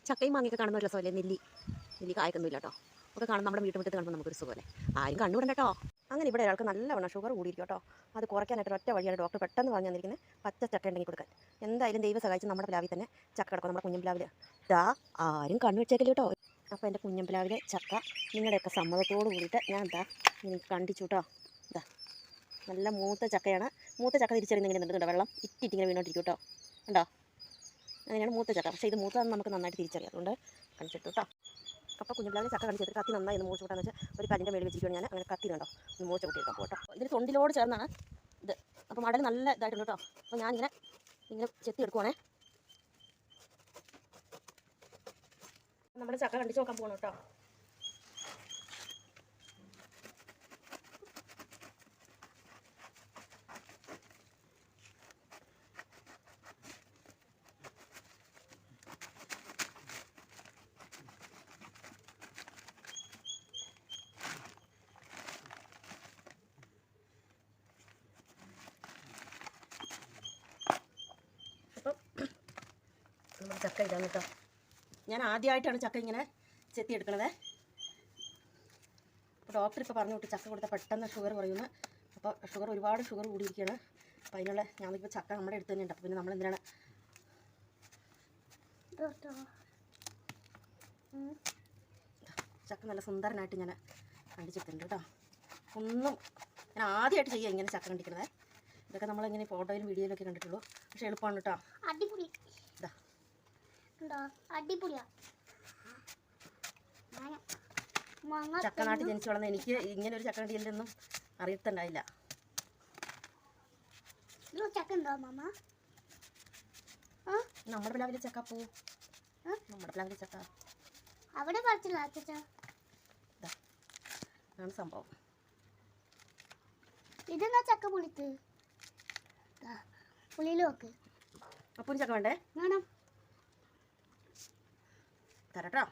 ചക്കയും മാങ്ങയൊക്കെ കാണുന്ന ഒരു രസമല്ലേ. നെല്ലി കായ്ക്കൊന്നുമില്ല കേട്ടോ. ഒക്കെ കാണും നമ്മുടെ വീട്ടുമുറ്റത്ത് കാണുമ്പോൾ നമുക്കൊരു സുഖമല്ലേ. ആരും കണ്ടുവിടണ്ട കേട്ടോ. അങ്ങനെ ഇവിടെ ഒരാൾക്ക് നല്ലവണ്ണം ഷുഗർ കൂടിയിരിക്കും കേട്ടോ. അത് കുറയ്ക്കാനായിട്ട് ഒറ്റ വഴിയാണ് ഡോക്ടർ പെട്ടെന്ന് പറഞ്ഞു തന്നിരിക്കുന്നത്, പച്ച ചക്ക ഉണ്ടെങ്കിൽ കൊടുക്കാൻ. എന്തായാലും ദൈവം സഹായിച്ച് നമ്മുടെ പ്ലാവിൽ തന്നെ ചക്ക കിടക്കും, നമ്മുടെ കുഞ്ഞൻ പ്ലാവിൽ. ആരും കണ്ണു വെച്ചേക്കില്ല കേട്ടോ. അപ്പോൾ എൻ്റെ കുഞ്ഞൻ പ്ലാവിലെ ചക്ക നിങ്ങളുടെയൊക്കെ സമ്മതത്തോട് കൂടിയിട്ട് ഞാൻ എനിക്ക് കണ്ടിച്ചു കേട്ടോ. നല്ല മൂത്ത ചക്കയാണ്. മൂത്ത ചക്ക തിരിച്ചറിയുന്ന ഇങ്ങനെ നിന്നിട്ടുണ്ടോ, വെള്ളം ഇറ്റിങ്ങനെ വീണോണ്ടിരിക്കും കേട്ടോ. ഉണ്ടോ? അങ്ങനെയാണ് മൂത്ത ചക്ക. പക്ഷേ ഇത് മൂത്തതെന്ന് നമുക്ക് നന്നായിട്ട് തിരിച്ചറിയാം. അതുകൊണ്ട് കാണിച്ചിട്ടു കേട്ടോ. അപ്പോൾ കുഞ്ഞുപിള്ളാവിലെ ചക്ക കാണിച്ചിട്ട് കത്തി നന്നായി ഒന്ന് മൂച്ച് കൂട്ടാന്ന് വെച്ചാൽ ഒരു കല്ലിൻ്റെ മേളിൽ വെച്ചിരിക്കുകയാണ് ഞാൻ. അങ്ങനെ കത്തി കണ്ടോ ഒന്ന് മൂച്ച കൂട്ടിയെടുക്കാൻ പോട്ടോ. ഇതിന് തൊണ്ടിലോട് ചേർന്നാണ് ഇത്. അപ്പോൾ മടൽ നല്ല ഇതായിട്ടുണ്ട് കേട്ടോ. അപ്പോൾ ഞാനിങ്ങനെ ചെത്തി എടുക്കുവാണേ. നമ്മുടെ ചക്ക കണ്ടിച്ച് നോക്കാൻ പോകണം കേട്ടോ. നമ്മുടെ ചക്ക ഇതാണ് കേട്ടോ. ഞാൻ ആദ്യമായിട്ടാണ് ചക്ക ഇങ്ങനെ ചെത്തിയെടുക്കണത്. അപ്പോൾ ഡോക്ടർ ഇപ്പോൾ പറഞ്ഞു വിട്ട് ചക്ക കൊടുത്താൽ പെട്ടെന്ന് ഷുഗർ കുറയുന്നു. അപ്പോൾ ഒരുപാട് ഷുഗർ കൂടിയിരിക്കുകയാണ്. അപ്പോൾ അതിനുള്ള ഞാനിപ്പോൾ ചക്ക നമ്മുടെ അടുത്ത് തന്നെ ഉണ്ട്. അപ്പോൾ പിന്നെ നമ്മൾ എന്തിനാണ് ചക്ക നല്ല സുന്ദരനായിട്ട് ഞാൻ കണ്ടിച്ചെടുത്തിട്ടുണ്ട് കേട്ടോ. ഞാൻ ആദ്യമായിട്ട് ചെയ്യുക ഇങ്ങനെ ചക്ക കണ്ടിക്കണത്. ഇതൊക്കെ നമ്മളിങ്ങനെ ഫോട്ടോയിലും വീഡിയോയിലൊക്കെ കണ്ടിട്ടുള്ളൂ. പക്ഷേ എളുപ്പമാണ് കേട്ടോ. അടിപൊളി അടിപൊളിയാ. ചക്കനാട്ടിൽ ജനിച്ചു വളർന്ന എനിക്ക് ഇങ്ങനെ ഒരു ചക്ക കണ്ടിയിലൊന്നും അറിയത്തുണ്ടായില്ല. നമ്മുടെ പ്ലാവിലെ ചക്ക പൂ, നമ്മുടെ പ്ലാവിലെ ചക്ക അവിടെ ആണ് സംഭവം. ഇതെന്നാ ചക്ക പുളിത്ത് പുളിയിലോക്ക്. അപ്പോൾ ചക്ക വേണ്ടേ? വേണം. തരട്ടോ.